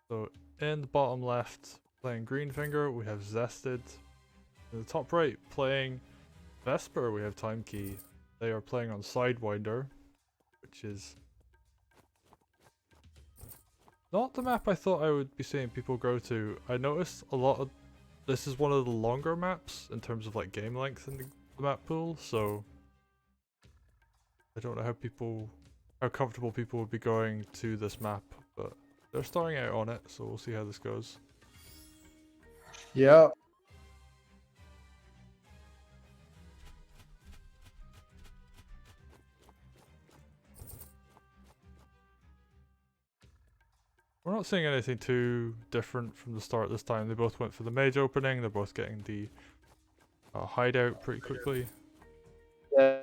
So in the bottom left, playing Greenfinger, we have Zested. In the top right, playing Vesper, we have XTimeKey. They are playing on Sidewinder, which is not the map I thought I would be seeing people go to. I noticed a lot of this is one of the longer maps in terms of like game length in the map pool, so I don't know how comfortable people would be going to this map, but they're starting out on it, so we'll see how this goes. Yeah. We're not seeing anything too different from the start this time. They both went for the mage opening, they're both getting the hideout pretty quickly. Yeah.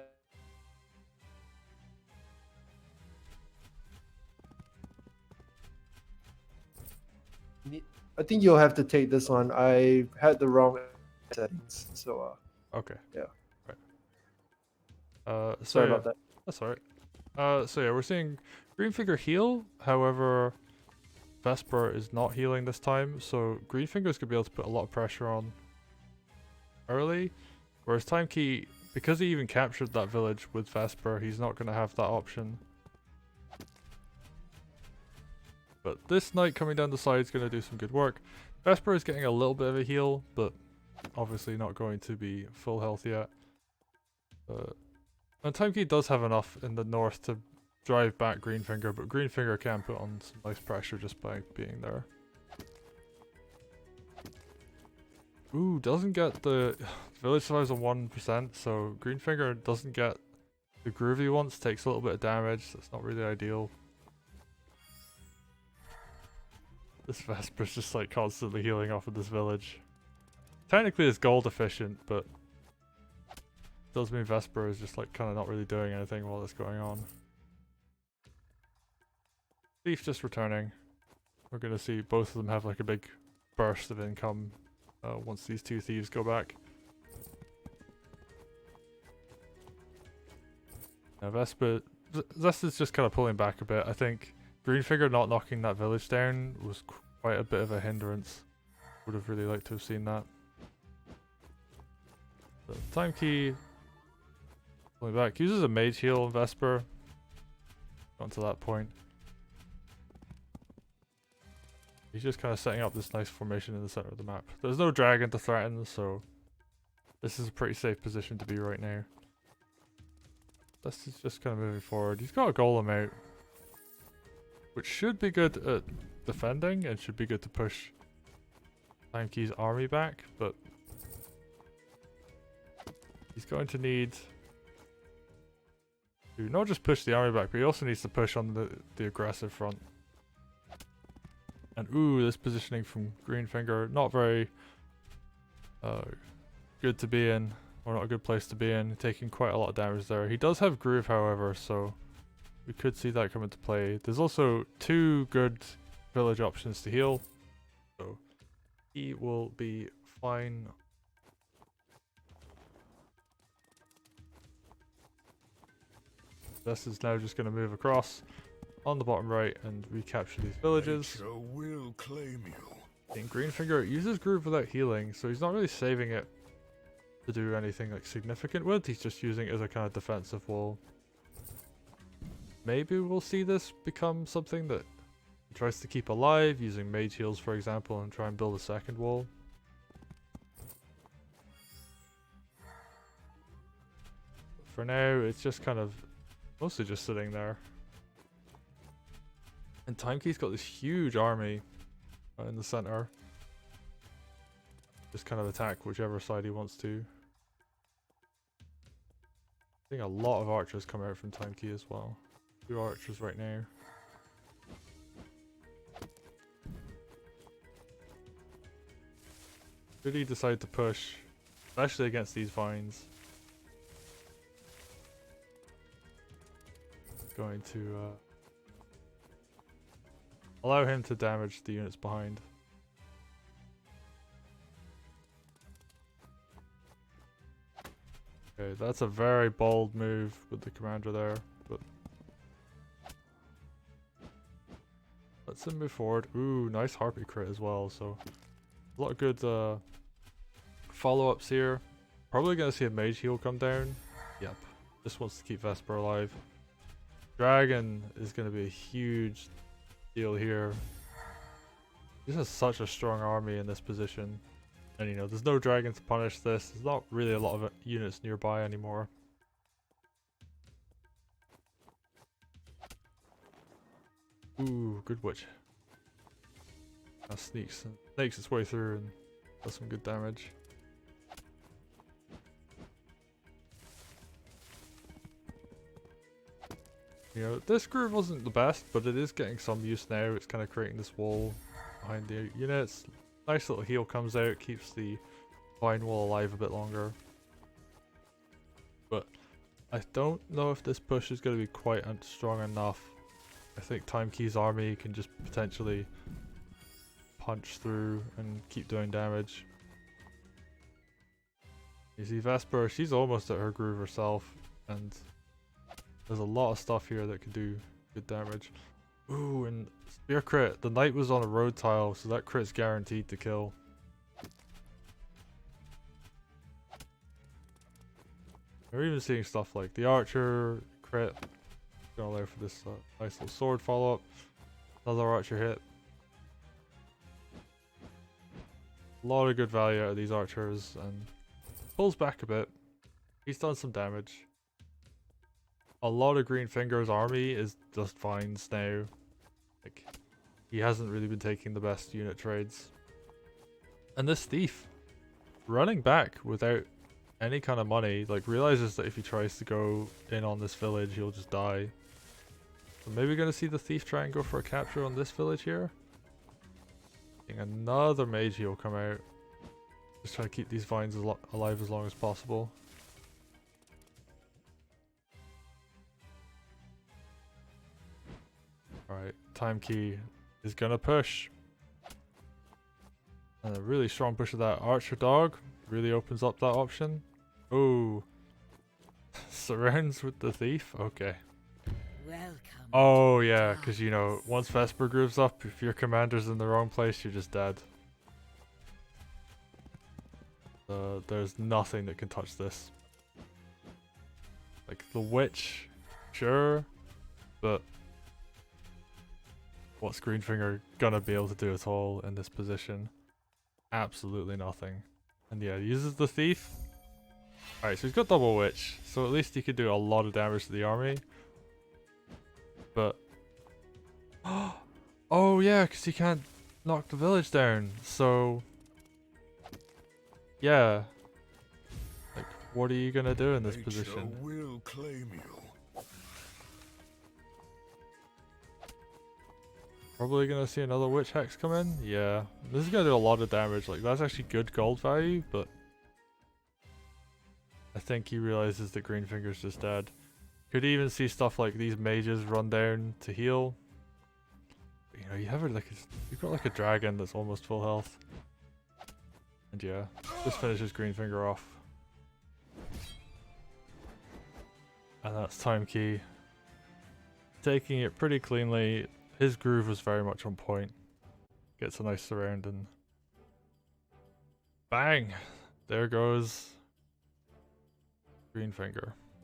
I think you'll have to take this one. I had the wrong settings, so Okay. yeah. Right. Sorry about that. That's alright. So yeah, we're seeing Greenfinger heal, however Vesper is not healing this time, so Greenfinger's gonna be able to put a lot of pressure on early, whereas XTimeKey, because he even captured that village with Vesper, he's not gonna have that option. But this knight coming down the side is going to do some good work. Vesper is getting a little bit of a heal, but obviously not going to be full health yet. And XTimeKey does have enough in the north to drive back Greenfinger, but Greenfinger can put on some nice pressure just by being there. Ooh, doesn't get the village survives on 1%, so Greenfinger doesn't get the groove he wants, takes a little bit of damage, so it's not really ideal. This Vesper's just like constantly healing off of this village. Technically it's gold efficient, but does mean Vesper is just like kind of not really doing anything while it's going on. Thief just returning. We're gonna see both of them have like a big burst of income once these two thieves go back. Now Vesper, this is just kind of pulling back a bit. I think Greenfinger not knocking that village down was quite a bit of a hindrance. Would have really liked to have seen that. But XTimeKey pulling back. Uses a mage heal on Vesper. Got to that point. He's just kind of setting up this nice formation in the center of the map. There's no dragon to threaten, so this is a pretty safe position to be right now. This is just kind of moving forward. He's got a golem out, which should be good at defending and should be good to push XTimeKey's army back, but he's going to need to not just push the army back, but he also needs to push on the aggressive front. And ooh, this positioning from Greenfinger, not very good to be in, or not a good place to be in, taking quite a lot of damage there. He does have Groove, however, so we could see that come into play. There's also two good village options to heal, so he will be fine. This is now just going to move across on the bottom right and recapture these villages. Nature will claim you. And Greenfinger uses Groove without healing, so he's not really saving it to do anything like significant with. He's just using it as a kind of defensive wall. Maybe we'll see this become something that he tries to keep alive, using mage heals for example, and try and build a second wall. But for now, it's just kind of mostly just sitting there. And XTimeKey's got this huge army in the center. Just kind of attack whichever side he wants to. I think a lot of archers come out from XTimeKey as well. 2 archers right now. Should he decide to push, especially against these vines? Going to allow him to damage the units behind. Okay, that's a very bold move with the commander there, but Let's move forward. Ooh, nice Harpy crit as well. So a lot of good follow-ups here. Probably gonna see a mage heal come down. Yep. Just wants to keep Vesper alive. Dragon is gonna be a huge deal here. This is such a strong army in this position. And you know, there's no dragon to punish this. There's not really a lot of units nearby anymore. Ooh, good witch. That snakes its way through and does some good damage. You know, this groove wasn't the best, but it is getting some use now. It's kind of creating this wall behind the units. Nice little heal comes out, keeps the vine wall alive a bit longer. But I don't know if this push is going to be quite strong enough. I think XTimeKey's army can just potentially punch through and keep doing damage. You see Vesper, she's almost at her groove herself, and there's a lot of stuff here that could do good damage. Ooh, and spear crit. The knight was on a road tile, so that crit's guaranteed to kill. We're even seeing stuff like the archer crit. Gonna allow for this nice little sword follow up. Another archer hit. A lot of good value out of these archers, and pulls back a bit. He's done some damage. A lot of Greenfinger's army is just vines now. Like, he hasn't really been taking the best unit trades. And this thief, running back without any kind of money, like realizes that if he tries to go in on this village, he'll just die. So maybe gonna see the thief try and go for a capture on this village here. Seeing another mage heal come out. Just trying to keep these vines alive as long as possible. Alright, XTimeKey is gonna push. And a really strong push of that archer dog really opens up that option. Oh, surrounds with the thief? Okay. Welcome. Oh yeah, because you know, once Vesper grooves up, if your commander's in the wrong place, you're just dead. There's nothing that can touch this. Like the witch, sure, but what's Greenfinger gonna be able to do at all in this position? Absolutely nothing. And yeah, he uses the thief. Alright, so he's got double witch, so at least he could do a lot of damage to the army. But oh yeah, because he can't knock the village down, so yeah. Like, what are you gonna do in this position? Will claim you. Probably gonna see another witch hex come in. Yeah, this is gonna do a lot of damage. Like, that's actually good gold value, but I think he realizes that Greenfinger's just dead. Could even see stuff like these mages run down to heal. But, you know, you have you've got like a dragon that's almost full health. And yeah, this finishes Greenfinger off. And that's XTimeKey. Taking it pretty cleanly. His groove was very much on point. Gets a nice surround and bang! There goes Greenfinger.